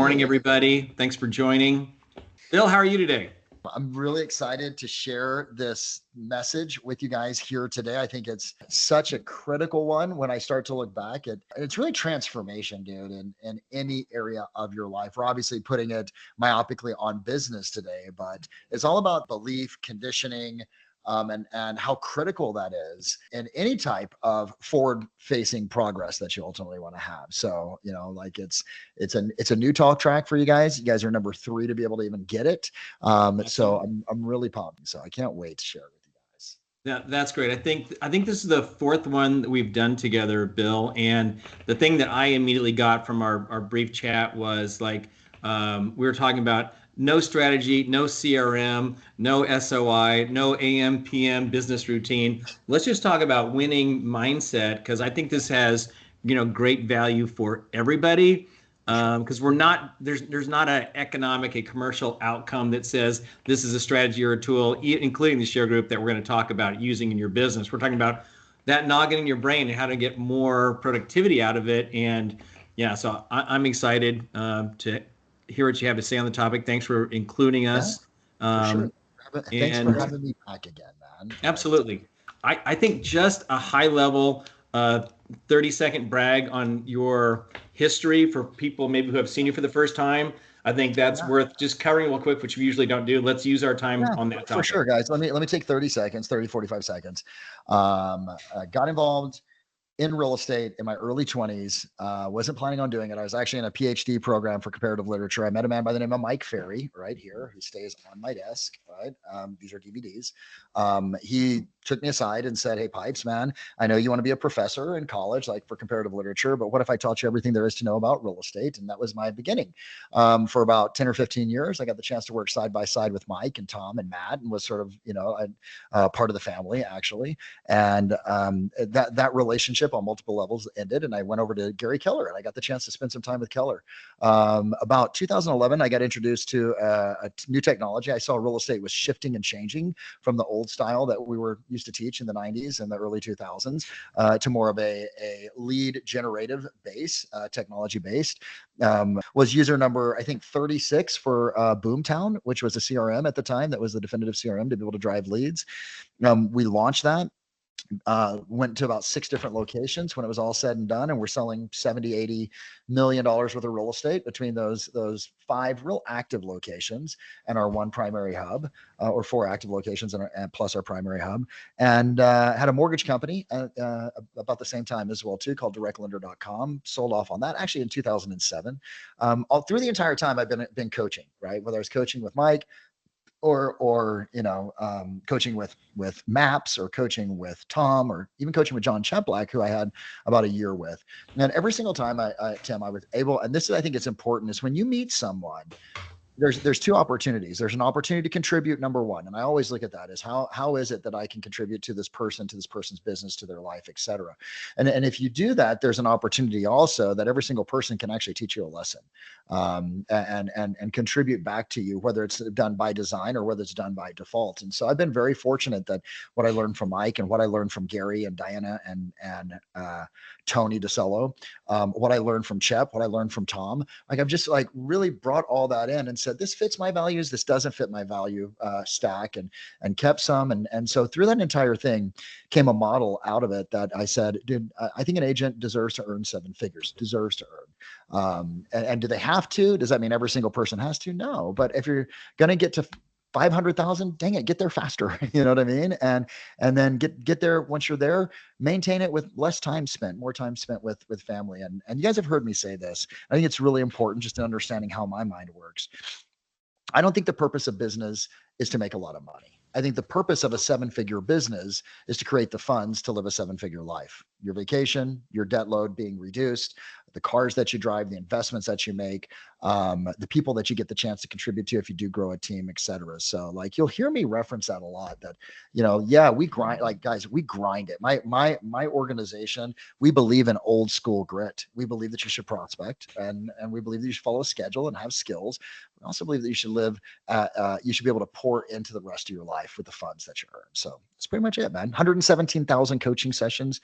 morning, everybody. Thanks for joining. Bill, how are you today? I'm really excited to share this message with you guys here today. I think it's such a critical one when I start to look back at it's really transformation, dude, in any area of your life. We're obviously putting it myopically on business today, but it's all about belief, conditioning, and how critical that is in any type of forward-facing progress that you ultimately want to have. So, like it's a new talk track for you guys. You guys are number 3 to be able to even get it. So I'm really pumped. So I can't wait to share it with you guys. Yeah, that's great. I think this is the 4th one that we've done together, Bill. And the thing that I immediately got from our brief chat was like we were talking about no strategy, no CRM, no SOI, no AM, PM business routine. Let's just talk about winning mindset, because I think this has great value for everybody. Because there's not an economic, a commercial outcome that says this is a strategy or a tool, including the TheShareGroup, that we're going to talk about using in your business. We're talking about that noggin in your brain and how to get more productivity out of it. And yeah, so I'm excited to hear what you have to say on the topic. Thanks for including us. For sure. Thanks for having me back again, man. Absolutely. I think just a high level 30-second brag on your history for people maybe who have seen you for the first time. I think that's worth just covering real quick, which we usually don't do. Let's use our time on that topic. For sure, guys. Let me take 30 seconds, 45 seconds. Got involved in real estate in my early 20s. Wasn't planning on doing it. I was actually in a PhD program for comparative literature. I met a man by the name of Mike Ferry right here, who stays on my desk, right? These are DVDs. He took me aside and said, "Hey, Pipes, man, I know you want to be a professor in college, like for comparative literature, but what if I taught you everything there is to know about real estate?" And that was my beginning. For about 10 or 15 years, I got the chance to work side by side with Mike and Tom and Matt, and was sort of, part of the family, actually. And that relationship on multiple levels ended, and I went over to Gary Keller, and I got the chance to spend some time with Keller. About 2011, I got introduced to a new technology. I saw real estate was shifting and changing from the old style that we were used to teach in the 90s and the early 2000s to more of a lead generative base, technology based. Was user number, I think, 36 for Boomtown, which was a CRM at the time. That was the definitive CRM to be able to drive leads. We launched that. Went to about 6 different locations when it was all said and done, and we're selling $70-80 million worth of real estate between those 5 real active locations and our 1 primary hub, or 4 active locations and plus our primary hub. And had a mortgage company about the same time as well too, called directlender.com. Sold off on that actually in 2007. All through the entire time I've been coaching, right? Whether I was coaching with Mike, or coaching with Maps, or coaching with Tom, or even coaching with John Cheplack, who I had about a year with. And every single time Tim, I was able, and this is, I think it's important, is when you meet someone, there's 2 opportunities. There's an opportunity to contribute, number 1. And I always look at that as how is it that I can contribute to this person's business, to their life, et cetera. And if you do that, there's an opportunity also that every single person can actually teach you a lesson, and contribute back to you, whether it's done by design or whether it's done by default. And so I've been very fortunate that what I learned from Mike and what I learned from Gary and Diana and Tony DeCello, what I learned from Chep, what I learned from Tom, like I've just like really brought all that in and said, this fits my values, this doesn't fit my value stack, and kept some. And so through that entire thing came a model out of it that I said, dude, I think an agent deserves to earn 7 figures, deserves to earn. And do they have to? Does that mean every single person has to? No. But if you're going to get to 500,000, dang it, get there faster. You know what I mean? And then get there. Once you're there, maintain it with less time spent, more time spent with family. And you guys have heard me say this. I think it's really important just in understanding how my mind works. I don't think the purpose of business is to make a lot of money. I think the purpose of a 7-figure business is to create the funds to live a 7-figure life. Your vacation, your debt load being reduced, the cars that you drive, the investments that you make, the people that you get the chance to contribute to if you do grow a team, et cetera. So like, you'll hear me reference that a lot, that, we grind, like guys, we grind it. My organization, we believe in old school grit. We believe that you should prospect, and we believe that you should follow a schedule and have skills. We also believe that you should you should be able to pour into the rest of your life with the funds that you earn. So that's pretty much it, man. 117,000 coaching sessions,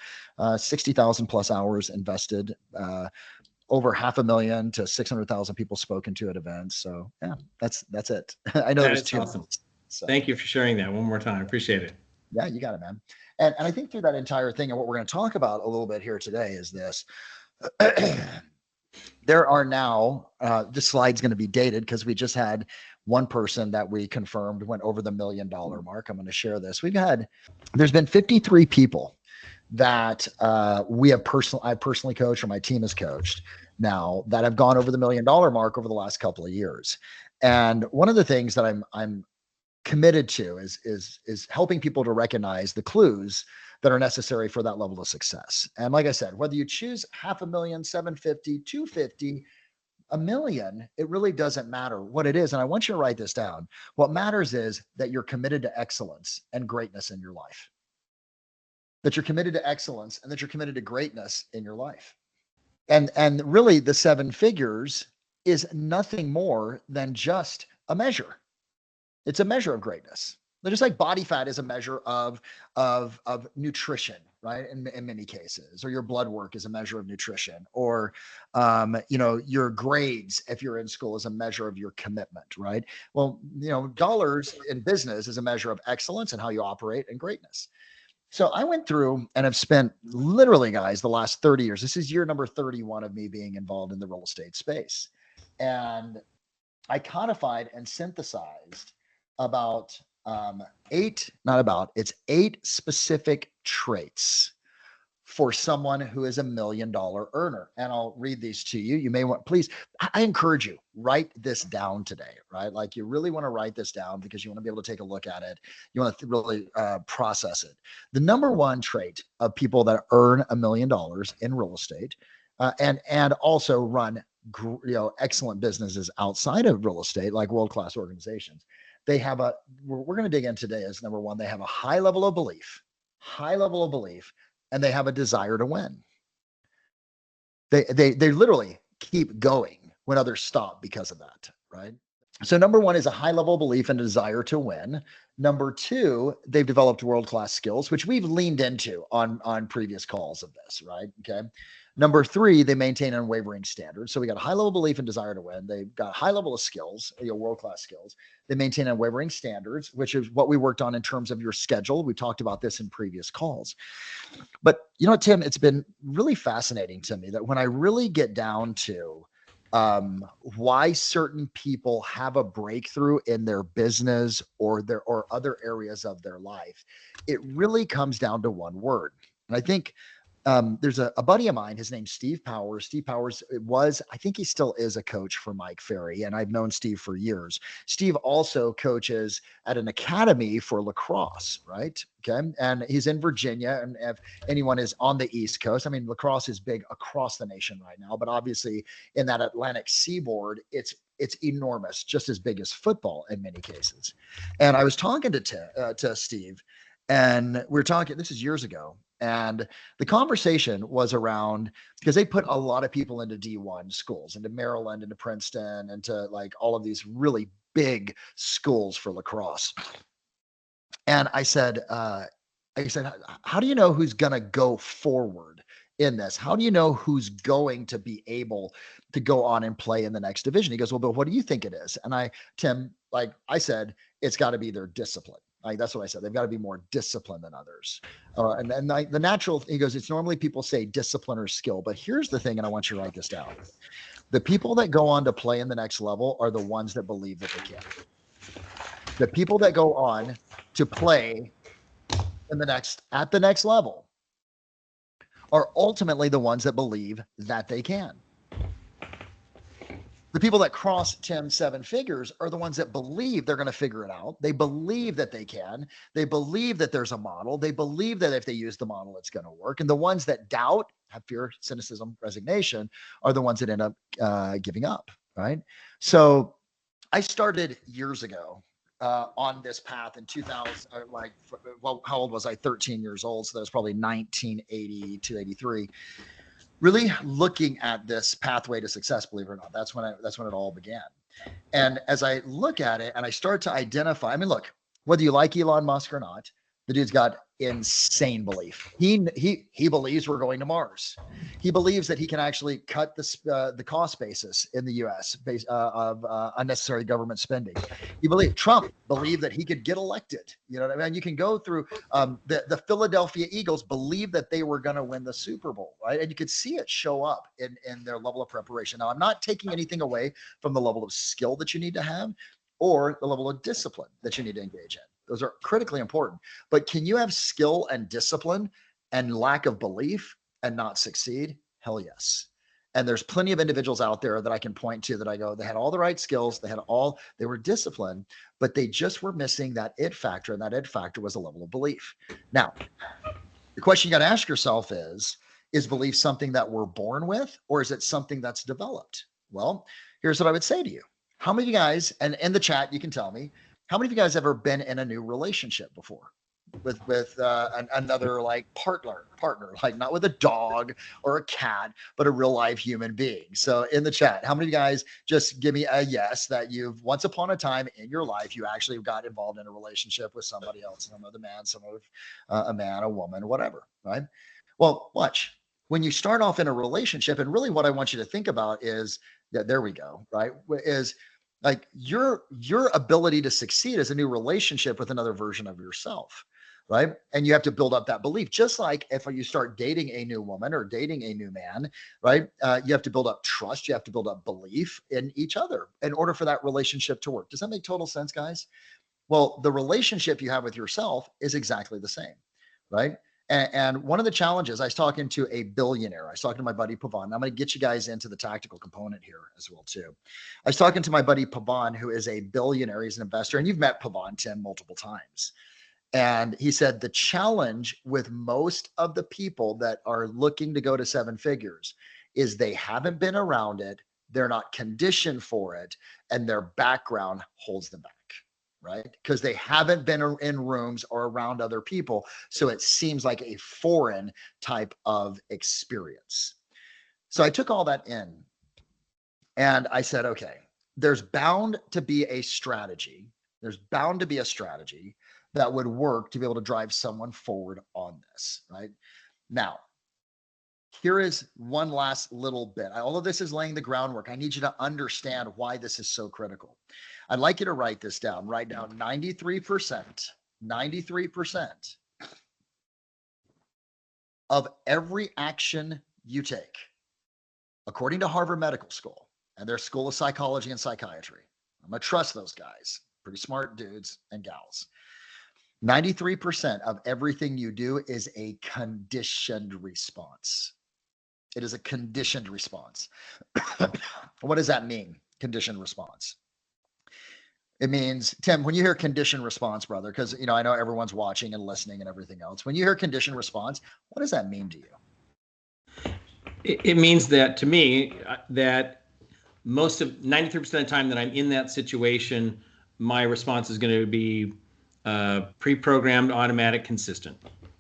60,000 plus hours invested, over 500,000 to 600,000 people spoken to at events. So yeah, that's it. I know That there's is two. awesome. So Thank you for sharing that one more time. I appreciate it. yeah, you got it, man. And I think through that entire thing, and what we're going to talk about a little bit here today is this. There are now, this slide's going to be dated because we just had one person that we confirmed went over the $1 million mark. I'm going to share this. There's been 53 people that I personally coached, or my team has coached now, that have gone over the $1 million mark over the last couple of years. And one of the things that I'm committed to is helping people to recognize the clues that are necessary for that level of success. And like I said, whether you choose 500,000, 750, 250, $1 million, it really doesn't matter what it is. And I want you to write this down. What matters is that you're committed to excellence and greatness in your life. That you're committed to excellence and that you're committed to greatness in your life. And really the 7 figures is nothing more than just a measure. It's a measure of greatness. Just like body fat is a measure of nutrition, right? In many cases, or your blood work is a measure of nutrition, or your grades, if you're in school, is a measure of your commitment, right? Well, dollars in business is a measure of excellence and how you operate and greatness. So I went through and have spent literally, guys, the last 30 years. This is year number 31 of me being involved in the real estate space. And I codified and synthesized about it's 8 specific traits for someone who is $1 million earner. And I'll read these to you. You may want, please, I encourage you, write this down today, right? Like you really want to write this down because you want to be able to take a look at it. You want to really process it. The number one trait of people that earn $1 million in real estate and also run excellent businesses outside of real estate, like world-class organizations. We're going to dig in today as number one, they have a high level of belief, and they have a desire to win. They literally keep going when others stop because of that, right? So number one is a high level of belief and desire to win. Number two, they've developed world-class skills, which we've leaned into on previous calls of this, right? Okay. Number three, they maintain unwavering standards. So we got a high level of belief and desire to win. They've got a high level of skills, world-class skills. They maintain unwavering standards, which is what we worked on in terms of your schedule. We talked about this in previous calls. But Tim, it's been really fascinating to me that when I really get down to why certain people have a breakthrough in their business or other areas of their life, it really comes down to one word. And I think there's a buddy of mine, his name's Steve Powers. Steve Powers I think he still is a coach for Mike Ferry, and I've known Steve for years. Steve also coaches at an academy for lacrosse, right? Okay. And he's in Virginia. And if anyone is on the East Coast, I mean, lacrosse is big across the nation right now, but obviously in that Atlantic seaboard, it's enormous, just as big as football in many cases. And I was talking to Steve, and we were talking, this is years ago. And the conversation was around, because they put a lot of people into D1 schools, into Maryland, into Princeton, into like all of these really big schools for lacrosse. And I said, how do you know who's going to go forward in this? How do you know who's going to be able to go on and play in the next division? He goes, well, but what do you think it is? And I said, it's got to be their discipline. That's what I said. They've got to be more disciplined than others. The natural, he goes, it's normally people say discipline or skill, but here's the thing, and I want you to write this down. The people that go on to play in the next level are the ones that believe that they can. The people that go on to play at the next level are ultimately the ones that believe that they can. The people that cross 10, 7 figures are the ones that believe they're going to figure it out. They believe that they can. They believe that there's a model. They believe that if they use the model, it's going to work. And the ones that doubt, have fear, cynicism, resignation, are the ones that end up giving up, right? So I started years ago on this path in 2000, how old was I? 13 years old. So that was probably 1982, 83. Really looking at this pathway to success, believe it or not. That's when it all began. And as I look at it and I start to identify, I mean, look, whether you like Elon Musk or not, The dude's got insane belief. He believes we're going to Mars. He believes that he can actually cut the cost basis in the U.S. Of unnecessary government spending. Trump believed that he could get elected. You know what I mean? You can go through the Philadelphia Eagles believed that they were going to win the Super Bowl, right? And you could see it show up in their level of preparation. Now, I'm not taking anything away from the level of skill that you need to have or the level of discipline that you need to engage in. Those are critically important. But can you have skill and discipline and lack of belief and not succeed? Hell yes. And there's plenty of individuals out there that I can point to that I go, they had all the right skills, they were disciplined, but they just were missing that it factor, and that it factor was a level of belief. Now, the question you got to ask yourself is belief something that we're born with, or is it something that's developed? Well, here's what I would say to you. How many of you guys, and in the chat, you can tell me, how many of you guys ever been in a new relationship before with another like partner, like not with a dog or a cat, but a real live human being? So in the chat, how many of you guys just give me a yes that you've once upon a time in your life, you actually got involved in a relationship with somebody else, some other man, a man, a woman, whatever, right? Well, watch. When you start off in a relationship, and really what I want you to think about is that, there we go, right? Is like your ability to succeed is a new relationship with another version of yourself, right? And you have to build up that belief. Just like if you start dating a new woman or dating a new man, right? You have to build up trust. You have to build up belief in each other in order for that relationship to work. Does that make total sense, guys? Well, the relationship you have with yourself is exactly the same, right? And one of the challenges, I was talking to a billionaire. I was talking to my buddy Pavan. I'm going to get you guys into the tactical component here as well, too. I was talking to my buddy Pavan, who is a billionaire. He's an investor. And you've met Pavan, Tim, multiple times. And he said the challenge with most of the people that are looking to go to seven figures is they haven't been around it. They're not conditioned for it. And their background holds them back. Right? Because they haven't been in rooms or around other people. So it seems like a foreign type of experience. So I took all that in and I said, okay, there's bound to be a strategy. There's bound to be a strategy that would work to be able to drive someone forward on this, right? Now, here is one last little bit. All of this is laying the groundwork. I need you to understand why this is so critical. I'd like you to write this down. Write down 93% of every action you take, according to Harvard Medical School and their School of Psychology and Psychiatry. I'm going to trust those guys, pretty smart dudes and gals. 93% of everything you do is a conditioned response. It is a conditioned response. What does that mean? Conditioned response. It means, Tim, when you hear conditioned response, brother, because I know everyone's watching and listening and everything else. When you hear conditioned response, what does that mean to you? It means that to me, that most of 93% of the time that I'm in that situation, my response is going to be pre-programmed, automatic, consistent.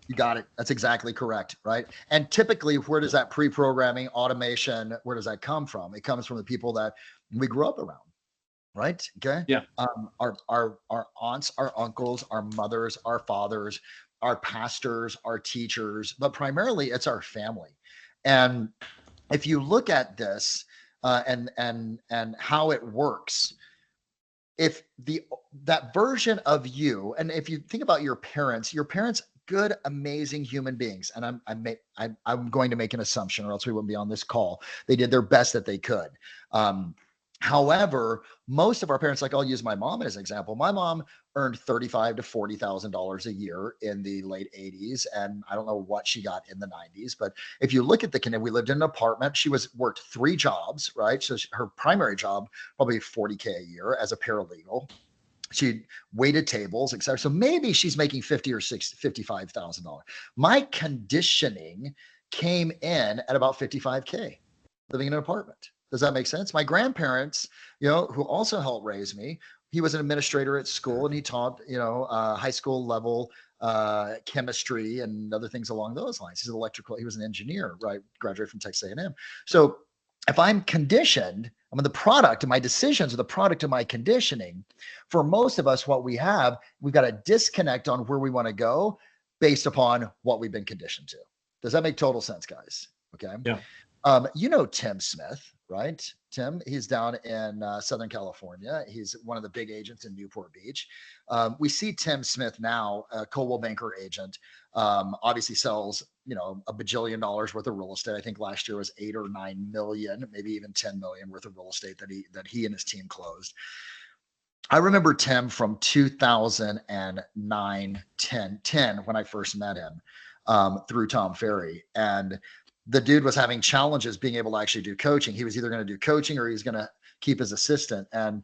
You got it. That's exactly correct, right? And typically, where does that pre-programming, automation, where does that come from? It comes from the people that we grew up around, right? Okay. Yeah. Our aunts, our uncles, our mothers, our fathers, our pastors, our teachers, but primarily it's our family. And if you look at this and how it works, if that version of you, and if you think about your parents, good, amazing human beings. And I'm going to make an assumption, or else we wouldn't be on this call. They did their best that they could. However, most of our parents, like I'll use my mom as an example. My mom earned $35,000 to $40,000 a year in the late 80s. And I don't know what she got in the 90s, but if you look at we lived in an apartment. She worked 3 jobs, right? So her primary job, probably $40K a year as a paralegal. She waited tables, etc. So maybe she's making $50,000 or $55,000. My conditioning came in at about $55K, living in an apartment. Does that make sense? My grandparents, who also helped raise me, he was an administrator at school and he taught, high school level chemistry and other things along those lines. He was an engineer, right? Graduated from Texas A&M. So if I'm conditioned, I mean, the product of my decisions are the product of my conditioning. For most of us, what we've got a disconnect on where we want to go based upon what we've been conditioned to. Does that make total sense, guys? Okay. Yeah. You know Tim Smith, right? Tim, he's down in Southern California. He's one of the big agents in Newport Beach. We see Tim Smith now, a Coldwell Banker agent, obviously sells, $1 bajillion worth of real estate. I think last year was 8 or 9 million, maybe even 10 million worth of real estate that he and his team closed. I remember Tim from 2009, 10 when I first met him through Tom Ferry. And the dude was having challenges being able to actually do coaching. He was either going to do coaching or he's going to keep his assistant. And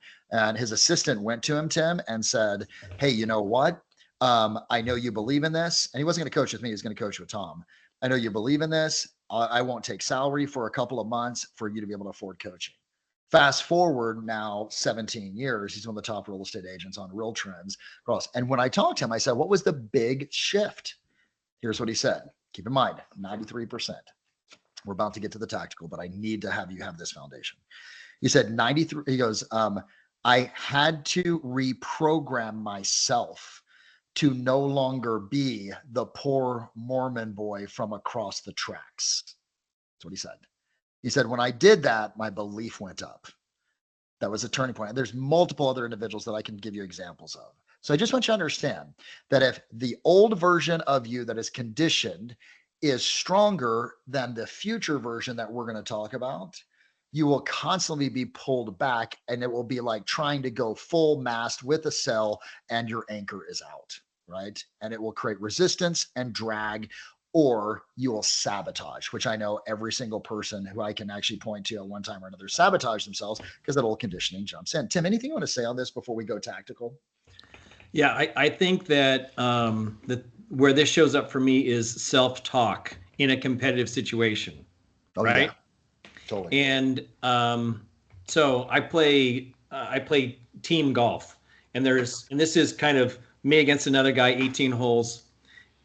his assistant went to him, Tim, and said, hey, you know what? I know you believe in this. And he wasn't going to coach with me. He was going to coach with Tom. I know you believe in this. I won't take salary for a couple of months for you to be able to afford coaching. Fast forward now 17 years, he's one of the top real estate agents on Real Trends across. And when I talked to him, I said, what was the big shift? Here's what he said. Keep in mind, 93%. We're about to get to the tactical, but I need to have you have this foundation. He said 93. He goes, I had to reprogram myself to no longer be the poor Mormon boy from across the tracks. That's what he said. He said, when I did that, my belief went up. That was a turning point. And there's multiple other individuals that I can give you examples of. So I just want you to understand that if the old version of you that is conditioned is stronger than the future version that we're going to talk about, you will constantly be pulled back, and it will be like trying to go full mast with a sail and your anchor is out, right? And it will create resistance and drag, or you will sabotage, which I know every single person who I can actually point to at one time or another sabotage themselves because that old conditioning jumps in. Tim, anything you want to say on this before we go tactical? Yeah, I think that where this shows up for me is self-talk in a competitive situation, right? Yeah, totally. And so I play team golf, and this is kind of me against another guy, 18 holes,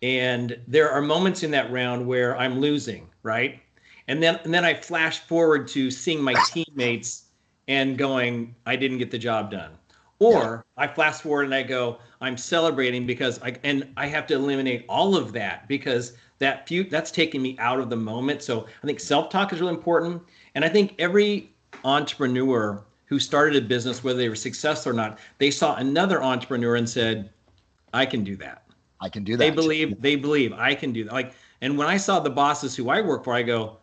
and there are moments in that round where I'm losing, right? And then I flash forward to seeing my teammates and going, I didn't get the job done. Or I flash forward and I go, I'm celebrating because I have to eliminate all of that because that's taking me out of the moment. So I think self-talk is really important. And I think every entrepreneur who started a business, whether they were successful or not, they saw another entrepreneur and said, I can do that. I can do that. They believe I can do that. And when I saw the bosses who I work for, I go,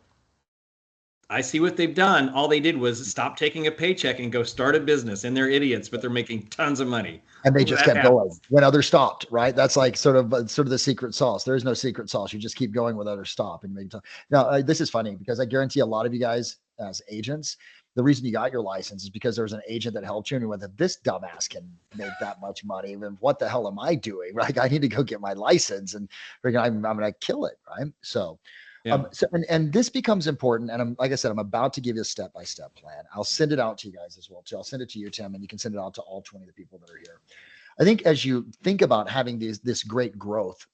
I see what they've done. All they did was stop taking a paycheck and go start a business, and they're idiots, but they're making tons of money. And they just kept going when others stopped, right? That's like sort of the secret sauce. There is no secret sauce. You just keep going when others stop. And now this is funny because I guarantee a lot of you guys as agents, the reason you got your license is because there was an agent that helped you and you went, this dumbass can make that much money. And what the hell am I doing? Right? I need to go get my license and I'm going to kill it. Right. So, yeah. And this becomes important. And like I said, I'm about to give you a step-by-step plan. I'll send it out to you guys as well too. I'll send it to you, Tim, and you can send it out to all 20 of the people that are here. I think as you think about having this great growth,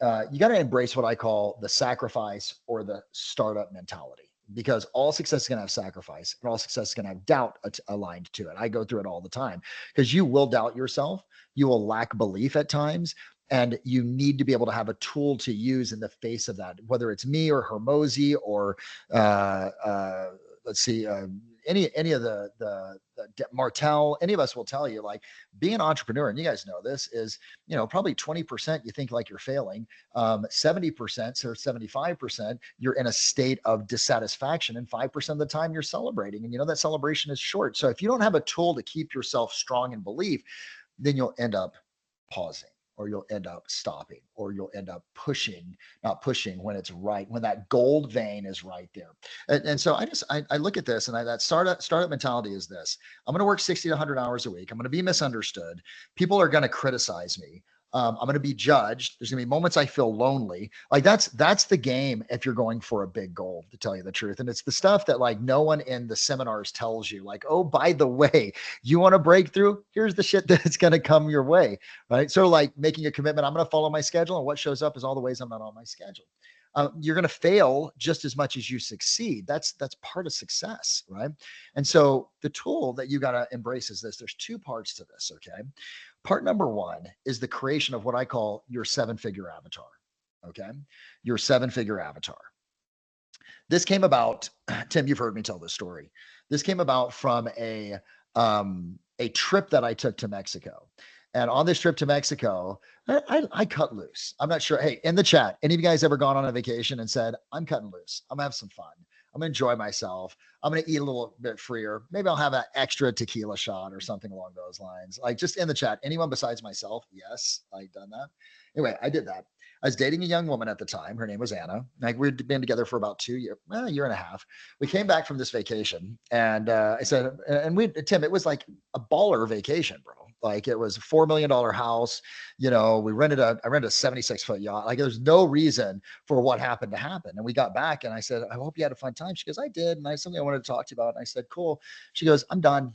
you got to embrace what I call the sacrifice or the startup mentality, because all success is going to have sacrifice and all success is going to have doubt aligned to it. I go through it all the time because you will doubt yourself. You will lack belief at times. And you need to be able to have a tool to use in the face of that, whether it's me or Hermosi or any of the Martel, any of us will tell you, like, being an entrepreneur, and you guys know this, is, probably 20% you think like you're failing, 70% or 75% you're in a state of dissatisfaction, and 5% of the time you're celebrating. And that celebration is short. So if you don't have a tool to keep yourself strong in belief, then you'll end up pausing, or you'll end up stopping, or you'll end up not pushing when it's right, when that gold vein is right there. And so I look at this, and that startup mentality is this: I'm going to work 60 to 100 hours a week. I'm going to be misunderstood. People are going to criticize me. I'm going to be judged. There's going to be moments I feel lonely. Like that's the game if you're going for a big goal, to tell you the truth. And it's the stuff that like no one in the seminars tells you, like, oh, by the way, you want a breakthrough? Here's the shit that's going to come your way, right? So like making a commitment, I'm going to follow my schedule, and what shows up is all the ways I'm not on my schedule. you're going to fail just as much as you succeed. That's part of success, right? And so the tool that you got to embrace is this. There's two parts to this, okay? Part number one is the creation of what I call your 7-figure avatar, okay? Your 7-figure avatar. This came about, Tim, you've heard me tell this story. This came about from a trip that I took to Mexico. And on this trip to Mexico, I cut loose. I'm not sure. Hey, in the chat, any of you guys ever gone on a vacation and said, I'm cutting loose. I'm gonna have some fun. I'm gonna enjoy myself. I'm gonna eat a little bit freer. Maybe I'll have an extra tequila shot or something along those lines. Like, just in the chat, anyone besides myself? Yes, I've done that. Anyway, I did that. I was dating a young woman at the time. Her name was Anna. Like, we'd been together for about a year and a half. We came back from this vacation, and I said, and Tim, it was like a baller vacation, bro. Like, it was a $4 million house. You know, I rented a 76-foot yacht. Like, there's no reason for what happened to happen. And we got back and I said, I hope you had a fun time. She goes, I did. And I have something I wanted to talk to you about. And I said, cool. She goes, I'm done.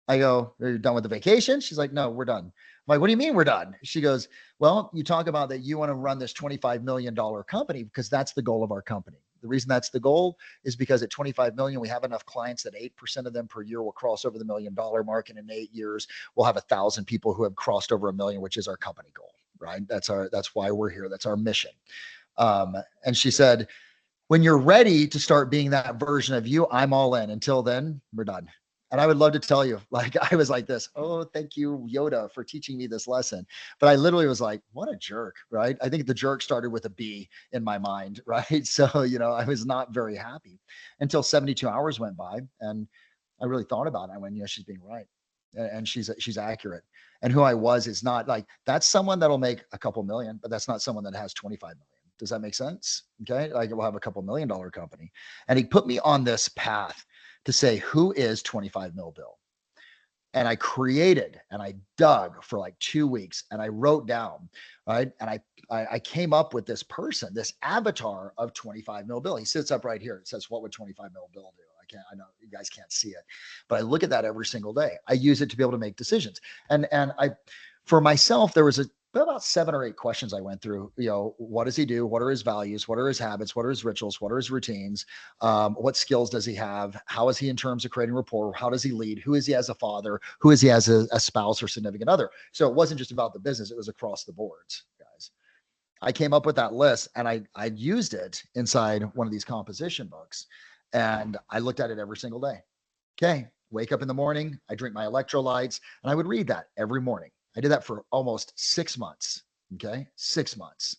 I go, are you done with the vacation? She's like, no, we're done. I'm like, what do you mean we're done? She goes, well, you talk about that you want to run this $25 million company because that's the goal of our company. The reason that's the goal is because at 25 million, we have enough clients that 8% of them per year will cross over the $1 million mark. And in 8 years, we'll have 1,000 people who have crossed over $1 million, which is our company goal, right? That's why we're here. That's our mission. And she said, when you're ready to start being that version of you, I'm all in. Until then, we're done. And I would love to tell you, like, I was like this, oh, thank you, Yoda, for teaching me this lesson. But I literally was like, what a jerk, right? I think the jerk started with a B in my mind, right? So, you know, I was not very happy until 72 hours went by. And I really thought about it. I went, yeah, she's being right. And she's accurate. And who I was is not like, that's someone that'll make a couple million, but that's not someone that has 25 million. Does that make sense? Okay. Like, we'll have a couple $1 million company. And he put me on this path to say, who is 25 mil Bill? And I created and I dug for like 2 weeks and I wrote down, right? And I came up with this person, this avatar of 25 mil Bill. He sits up right here. It says, what would 25 mil Bill do? I know you guys can't see it, but I look at that every single day. I use it to be able to make decisions. And for myself, there was about 7 or 8 questions I went through. You know, what does he do? What are his values? What are his habits? What are his rituals? What are his routines? What skills does he have? How is he in terms of creating rapport? How does he lead? Who is he as a father? Who is he as a spouse or significant other? So it wasn't just about the business. It was across the boards, guys. I came up with that list and I used it inside one of these composition books. And I looked at it every single day. Okay. Wake up in the morning. I drink my electrolytes and I would read that every morning. I did that for almost 6 months. Okay. 6 months.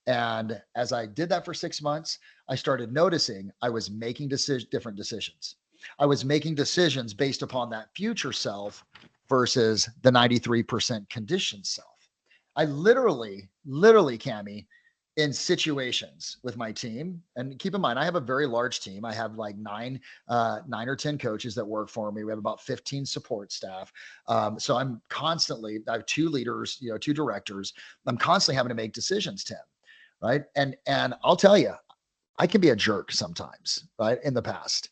And as I did that for 6 months, I started noticing I was making different decisions. I was making decisions based upon that future self versus the 93% conditioned self. I literally, Cami, in situations with my team, and keep in mind, I have a very large team. I have like 9 or 10 coaches that work for me. We have about 15 support staff. So I have 2 leaders, 2 directors. I'm constantly having to make decisions, Tim, right? And I'll tell you, I can be a jerk sometimes, right? In the past.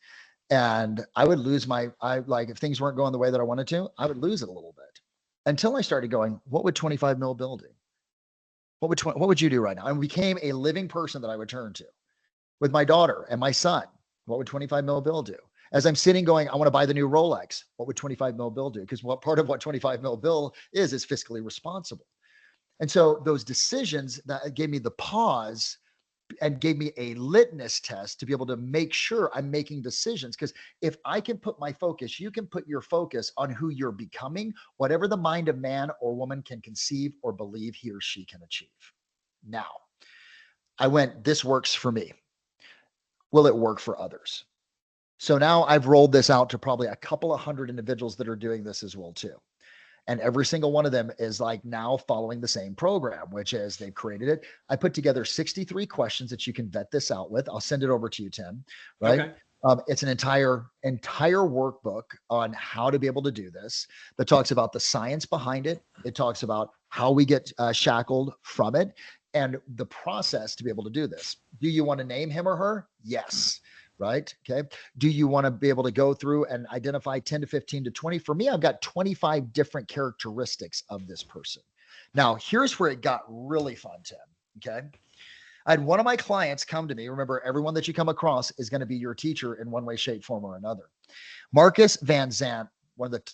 And I would lose if things weren't going the way that I wanted to, I would lose it a little bit until I started going, what would 25 mil Bill do? What would you do right now? And became a living person that I would turn to with my daughter and my son. What would 25 mil Bill do? As I'm sitting going, I want to buy the new Rolex. What would 25 mil Bill do? Because what part of what 25 mil Bill is fiscally responsible. And so those decisions that gave me the pause and gave me a litmus test to be able to make sure I'm making decisions. Because if I can put my focus, you can put your focus on who you're becoming, whatever the mind of man or woman can conceive or believe he or she can achieve. Now, I went, this works for me. Will it work for others? So now I've rolled this out to probably a couple of 100 individuals that are doing this as well too. And every single one of them is like now following the same program, which is they've created it. I put together 63 questions that you can vet this out with. I'll send it over to you, Tim, right? Okay. It's an entire workbook on how to be able to do this that talks about the science behind it. It talks about how we get shackled from it and the process to be able to do this. Do you want to name him or her? Yes. Right. Okay. Do you want to be able to go through and identify 10 to 15 to 20? For me, I've got 25 different characteristics of this person. Now, here's where it got really fun, Tim. Okay. I had one of my clients come to me. Remember, everyone that you come across is going to be your teacher in one way, shape, form, or another. Marcus Van Zant,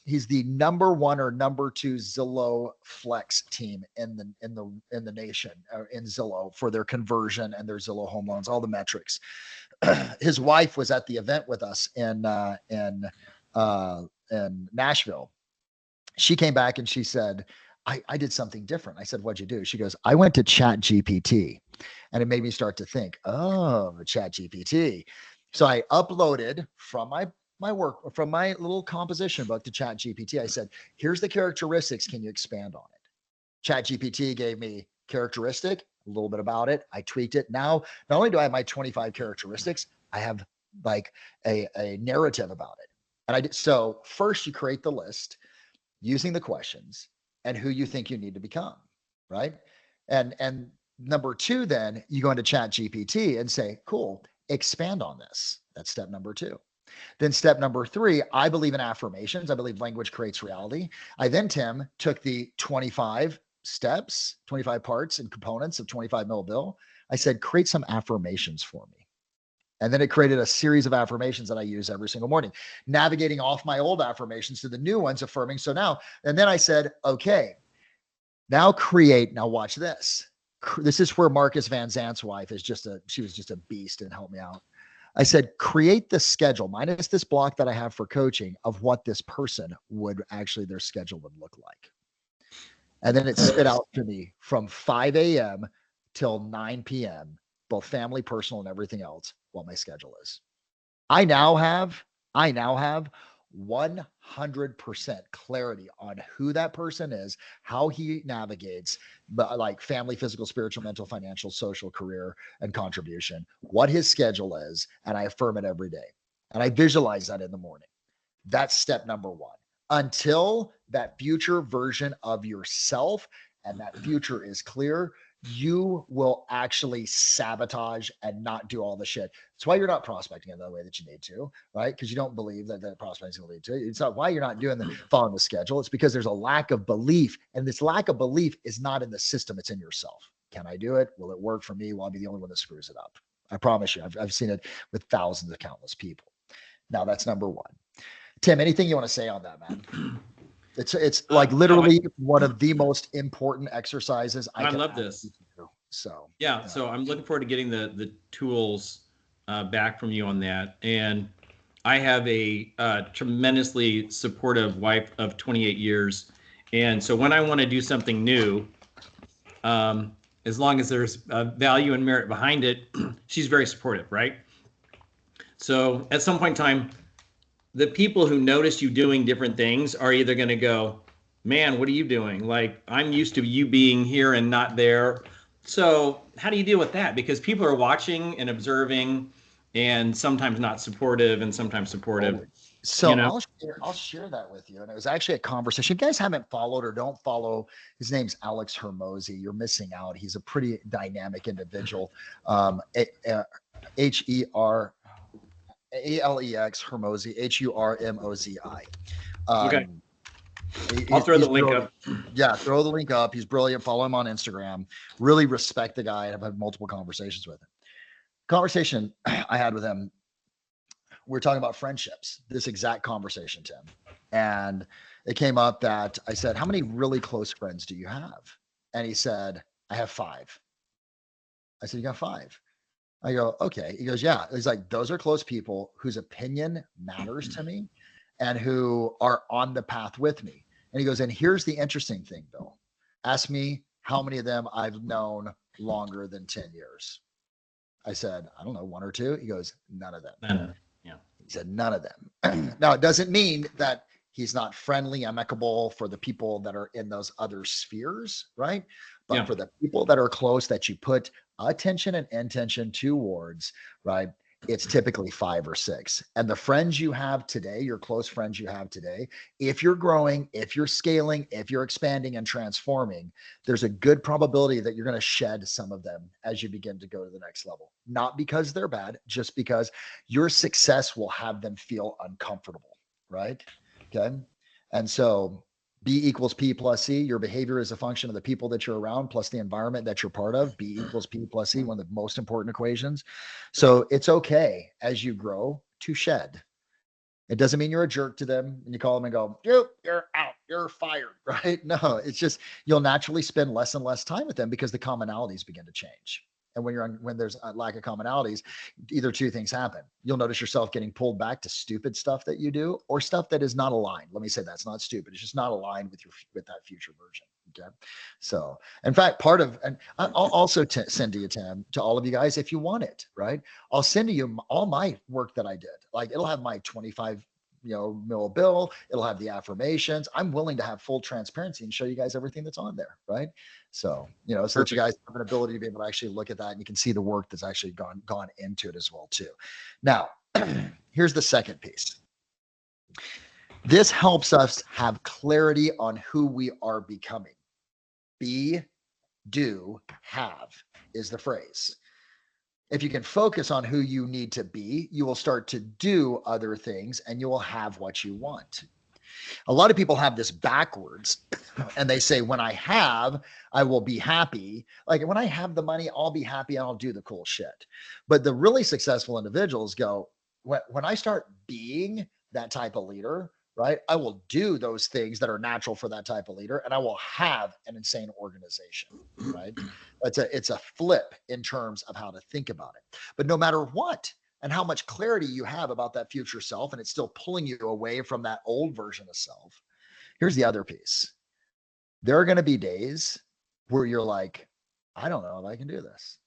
he's the number one or number two Zillow Flex team in the nation, in Zillow, for their conversion and their Zillow home loans, all the metrics. His wife was at the event with us in Nashville. She came back and she said, I did something different. I said, what'd you do? She goes, I went to Chat GPT, and it made me start to think, oh, Chat GPT. So I uploaded from my work, from my little composition book to Chat GPT. I said, here's the characteristics. Can you expand on it? Chat GPT gave me characteristic, a little bit about it. I tweaked it. Now, not only do I have my 25 characteristics, I have like a narrative about it. And I did. So first you create the list using the questions and who you think you need to become, right? And number two, then you go into Chat GPT and say, cool, expand on this. That's step number two. Then step number three, I believe in affirmations. I believe language creates reality. I then, Tim, took the 25 steps, 25 parts and components of 25 mil bill. I said, create some affirmations for me. And then it created a series of affirmations that I use every single morning, navigating off my old affirmations to the new ones, affirming. So now, and then I said, okay, now watch this. This is where Marcus Van Zant's wife she was just a beast and helped me out. I said, create the schedule minus this block that I have for coaching of what this person their schedule would look like. And then it spit out to me from 5 a.m. till 9 p.m., both family, personal, and everything else, what my schedule is. I now have 100% clarity on who that person is, how he navigates, but like family, physical, spiritual, mental, financial, social, career, and contribution, what his schedule is. And I affirm it every day. And I visualize that in the morning. That's step number one. Until that future version of yourself and that future is clear, you will actually sabotage and not do all the shit. That's why you're not prospecting in the way that you need to, right? Because you don't believe that prospecting is going to lead to it. It's not why you're not following the schedule. It's because there's a lack of belief. And this lack of belief is not in the system. It's in yourself. Can I do it? Will it work for me? Will I be the only one that screws it up? I promise you, I've seen it with thousands of countless people. Now that's number one. Tim, anything you want to say on that, man? It's like literally one of the most important exercises. I love this. So yeah. So I'm looking forward to getting the tools back from you on that. And I have a tremendously supportive wife of 28 years. And so when I want to do something new, as long as there's value and merit behind it, she's very supportive, right? So at some point in time, the people who notice you doing different things are either going to go, man, what are you doing? Like, I'm used to you being here and not there. So how do you deal with that? Because people are watching and observing and sometimes not supportive and sometimes supportive. So I'll share that with you. And it was actually a conversation. If you guys haven't followed or don't follow, his name's Alex Hermosi. You're missing out. He's a pretty dynamic individual. H-E-R A-L-E-X Hermosi, H-U-R-M-O-Z-I. Okay. I'll throw the link up. Yeah, throw the link up. He's brilliant. Follow him on Instagram. Really respect the guy. I've had multiple conversations with him. Conversation I had with him, we're talking about friendships, this exact conversation, Tim. And it came up that I said, how many really close friends do you have? And he said, I have 5. I said, you got 5? I go, okay. He goes, yeah. He's like, those are close people whose opinion matters to me and who are on the path with me. And he goes, and here's the interesting thing, Bill. Ask me how many of them I've known longer than 10 years. I said, I don't know, 1 or 2. He goes, none of them. Yeah. He said, none of them. Now, it doesn't mean that he's not friendly, amicable for the people that are in those other spheres, right? But for the people that are close that you put attention and intention towards, right? It's typically 5 or 6. And the friends you have today, your close friends you have today, if you're growing, if you're scaling, if you're expanding and transforming, there's a good probability that you're going to shed some of them as you begin to go to the next level. Not because they're bad, just because your success will have them feel uncomfortable, right? Okay. And so B equals P plus C. Your behavior is a function of the people that you're around plus the environment that you're part of. B equals P plus C, one of the most important equations. So it's okay as you grow to shed. It doesn't mean you're a jerk to them and you call them and go, you're out, you're fired, right? No, it's just you'll naturally spend less and less time with them because the commonalities begin to change. And when there's a lack of commonalities, either two things happen. You'll notice yourself getting pulled back to stupid stuff that you do or stuff that is not aligned. Let me say that's not stupid. It's just not aligned with that future version. Okay. So, in fact, and I'll also send to you, Tim, to all of you guys, if you want it, right? I'll send to you all my work that I did. Like it'll have my 25 mil bill. It'll have the affirmations. I'm willing to have full transparency and show you guys everything that's on there, right? So, so that you guys have an ability to be able to actually look at that and you can see the work that's actually gone into it as well too. Now, here's the second piece. This helps us have clarity on who we are becoming. Be, do, have is the phrase. If you can focus on who you need to be, you will start to do other things and you will have what you want. A lot of people have this backwards and they say, when I have, I will be happy. Like when I have the money, I'll be happy and I'll do the cool shit. But the really successful individuals go, when I start being that type of leader, right, I will do those things that are natural for that type of leader and I will have an insane organization, right? It's a flip in terms of how to think about it. But no matter what, and how much clarity you have about that future self, and it's still pulling you away from that old version of self. Here's the other piece. There are going to be days where you're like, I don't know if I can do this.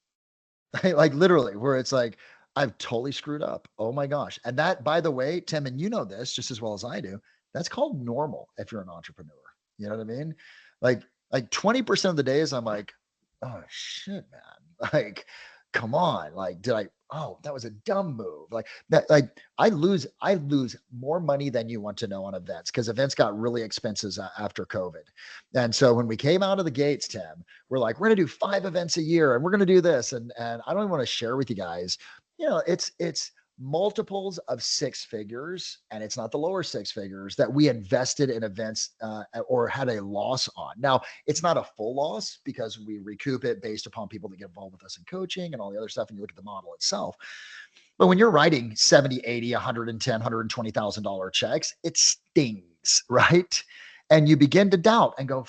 Like literally, where it's like, I've totally screwed up. Oh my gosh. And that, by the way, Tim, and you know this just as well as I do, that's called normal if you're an entrepreneur. You know what I mean? Like 20% of the days I'm like, oh shit, man. Like, come on. Like, that was a dumb move. Like that, like I lose more money than you want to know on events because events got really expensive after COVID. And so when we came out of the gates, Tim, we're like, we're going to do 5 events a year and we're going to do this. And I don't even want to share with you guys, it's multiples of 6 figures, and it's not the lower 6 figures that we invested in events or had a loss on. Now, it's not a full loss because we recoup it based upon people that get involved with us in coaching and all the other stuff, and you look at the model itself. But when you're writing 70, 80, 110, $120,000 checks, it stings, right? And you begin to doubt and go,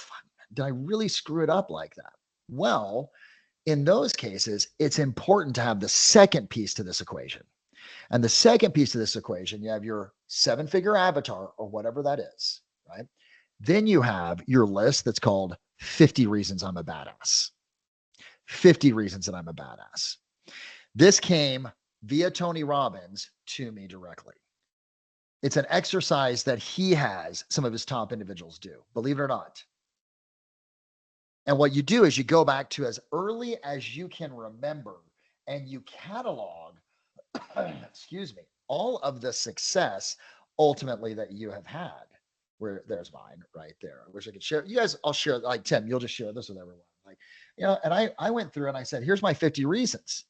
did I really screw it up like that? Well, in those cases, it's important to have the second piece to this equation. And the second piece of this equation, you have your 7-figure avatar or whatever that is, right? Then you have your list that's called 50 reasons I'm a badass. 50 reasons that I'm a badass. This came via Tony Robbins to me directly. It's an exercise that he has some of his top individuals do, believe it or not. And what you do is you go back to as early as you can remember and you catalog, excuse me, all of the success ultimately that you have had. Where there's mine right there. I wish I could share. You guys, I'll share, like Tim, you'll just share this with everyone. Like, and I went through and I said, here's my 50 reasons.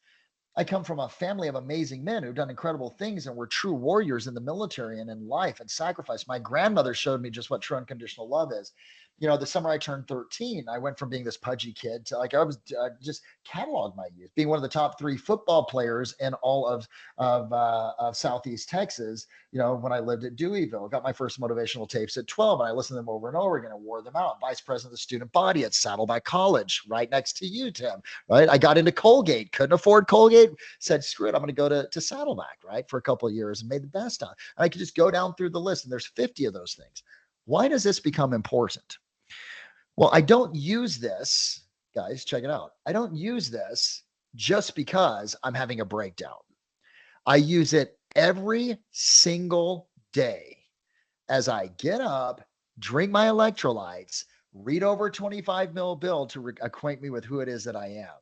I come from a family of amazing men who've done incredible things and were true warriors in the military and in life and sacrifice. My grandmother showed me just what true unconditional love is. The summer I turned 13, I went from being this pudgy kid to I was just cataloged my youth, being one of the top 3 football players in all of Southeast Texas. When I lived at Deweyville, got my first motivational tapes at 12, and I listened to them over and over again and wore them out. Vice president of the student body at Saddleback College, right next to you, Tim. Right, I got into Colgate, couldn't afford Colgate, said screw it, I'm going to go to Saddleback, right, for a couple of years and made the best out. And I could just go down through the list, and there's 50 of those things. Why does this become important? Well, I don't use this, guys, check it out. I don't use this just because I'm having a breakdown. I use it every single day as I get up, drink my electrolytes, read over 25 mil bill to acquaint me with who it is that I am.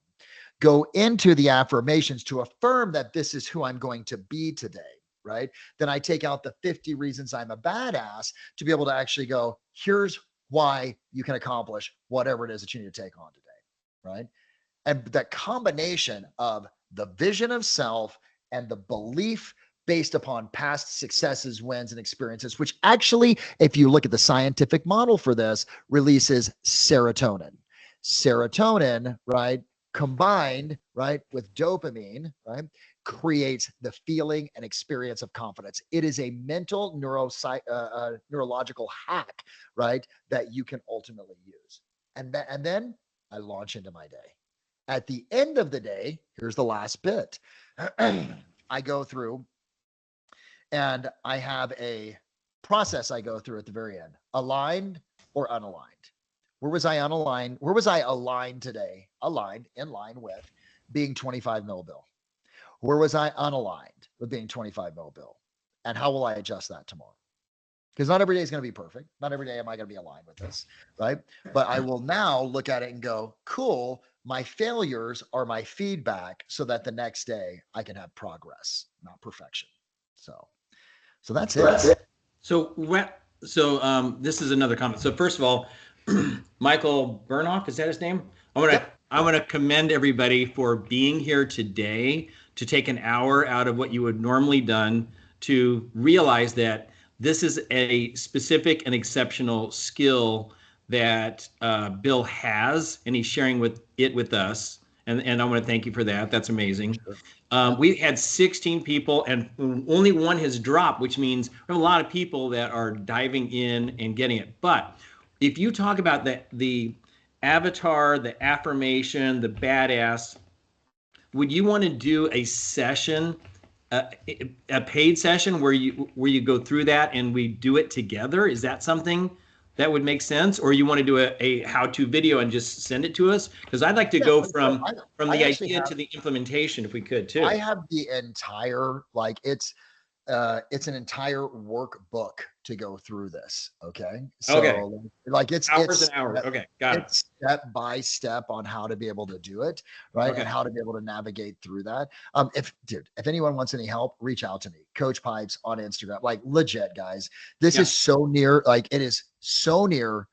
Go into the affirmations to affirm that this is who I'm going to be today, right? Then I take out the 50 reasons I'm a badass to be able to actually go, here's why you can accomplish whatever it is that you need to take on today, right? And that combination of the vision of self and the belief based upon past successes, wins, and experiences, which actually, if you look at the scientific model for this, releases serotonin. Serotonin, right, combined, right, with dopamine, right, creates the feeling and experience of confidence. It is a mental neurological hack, right, that you can ultimately use. And then I launch into my day. At the end of the day, here's the last bit. I go through and I have a process I go through at the very end. Aligned or unaligned? Where was I unaligned? Where was I aligned today? Aligned, in line with being 25 mil bill. Where was I unaligned with being 25 mil bill? And how will I adjust that tomorrow? Because not every day is going to be perfect. Not every day am I going to be aligned with this, right? But I will now look at it and go, cool, my failures are my feedback so that the next day I can have progress, not perfection. So that's it. So this is another comment. So first of all, Michael Burnock, is that his name? I want to commend everybody for being here today to take an hour out of what you would normally done to realize that this is a specific and exceptional skill that Bill has, and he's sharing it with us. And I want to thank you for that. That's amazing. Sure. We had 16 people, and only one has dropped, which means we have a lot of people that are diving in and getting it. But if you talk about the avatar, the affirmation, the badass, would you want to do a session, a paid session where you go through that and we do it together? Is that something that would make sense? Or you want to do a how-to video and just send it to us? Because I'd like to go from the idea to the implementation, if we could too. I have the entire, it's an entire workbook to go through this. Okay. So it's hours and hours. Okay. Got it. Step by step on how to be able to do it. Right. Okay. And how to be able to navigate through that. If anyone wants any help, reach out to me, Coach Pipes on Instagram, legit guys. This is so near, it is so dear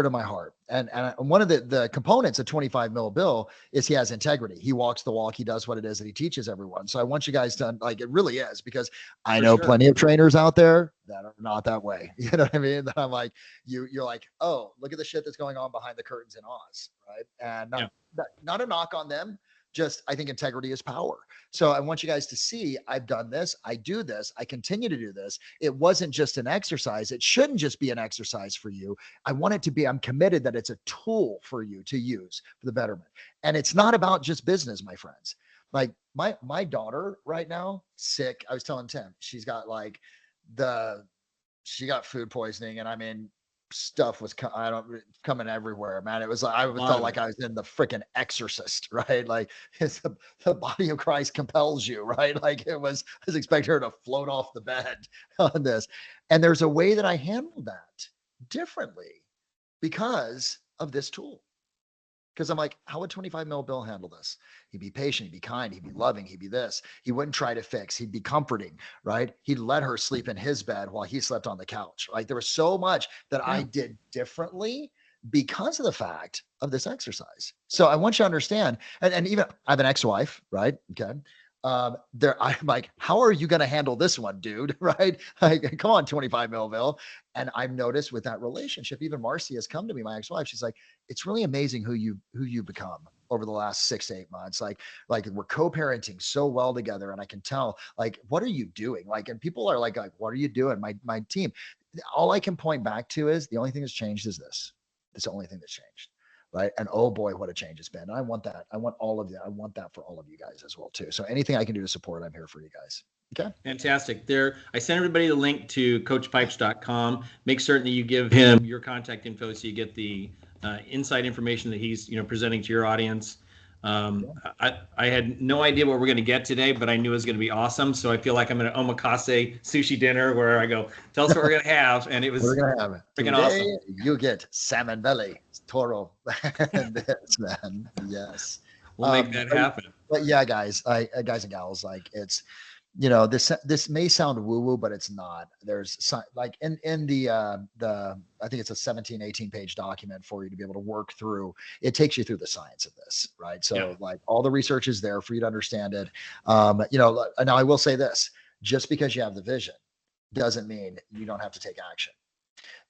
to my heart. And one of the components of 25 mil bill is he has integrity. He walks the walk. He does what it is that he teaches everyone. So I want you guys to, it really is, because I know plenty of trainers out there that are not that way. You know what I mean? That I'm like, you're like, oh, look at the shit that's going on behind the curtains in Oz. Right. And not a knock on them. Just, I think integrity is power. So I want you guys to see, I've done this, I do this, I continue to do this. It wasn't just an exercise. It shouldn't just be an exercise for you. I want it to be, I'm committed that it's a tool for you to use for the betterment. And it's not about just business, my friends. Like my daughter right now, sick. I was telling Tim, she's got she got food poisoning, and I mean, stuff was coming everywhere, man. It was like I felt like I was in the freaking Exorcist, right? Like it's the body of Christ compels you, right? Like I was expecting her to float off the bed on this. And there's a way that I handled that differently because of this tool. Because I'm like, how would 25 mil Bill handle this? He'd be patient, he'd be kind, he'd be loving, he'd be this. He wouldn't try to fix, he'd be comforting, right? He'd let her sleep in his bed while he slept on the couch. Like there was so much that I did differently because of the fact of this exercise. So I want you to understand, and even I have an ex-wife, right? Okay. I'm like, how are you going to handle this one, dude? Right? Like, come on, 25 mil Bill. And I've noticed with that relationship, even Marcy has come to me, my ex-wife. She's like, it's really amazing who you become over the last 6 to 8 months. Like we're co-parenting so well together. And I can tell, what are you doing? And people are like, what are you doing? My team, all I can point back to is the only thing that's changed is this. It's the only thing that's changed. Right. And oh boy, what a change it's been. And I want that. I want all of that. I want that for all of you guys as well, too. So anything I can do to support, I'm here for you guys. Okay. Fantastic. I sent everybody the link to coachpipes.com. Make certain that you give him your contact info so you get the inside information that he's presenting to your audience. I had no idea what we're going to get today, but I knew it was going to be awesome. So I feel like I'm in an omakase sushi dinner where I go, tell us what we're going to have. And we're going to have it. Freaking awesome. You get salmon belly, toro, and this, man. Yes. We'll make that happen. But yeah, guys and gals, it's, this may sound woo-woo, but it's not. There's in the I think it's a 17, 18 page document for you to be able to work through. It takes you through the science of this, right? So all the research is there for you to understand it. Now I will say this, Just because you have the vision doesn't mean you don't have to take action.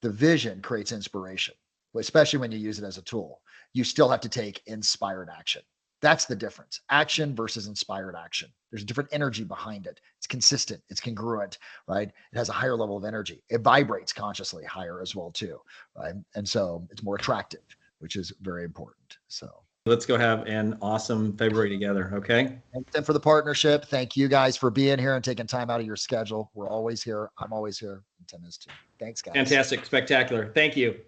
The vision creates inspiration, especially when you use it as a tool. You still have to take inspired action. That's the difference. Action versus inspired action. There's a different energy behind it. It's consistent. It's congruent, right? It has a higher level of energy. It vibrates consciously higher as well too, right? And so it's more attractive, which is very important. So let's go have an awesome February together. Okay. and then for the partnership, thank you guys for being here and taking time out of your schedule. We're always here. I'm always here. And Tim is too. Thanks, guys. Fantastic. Spectacular. Thank you.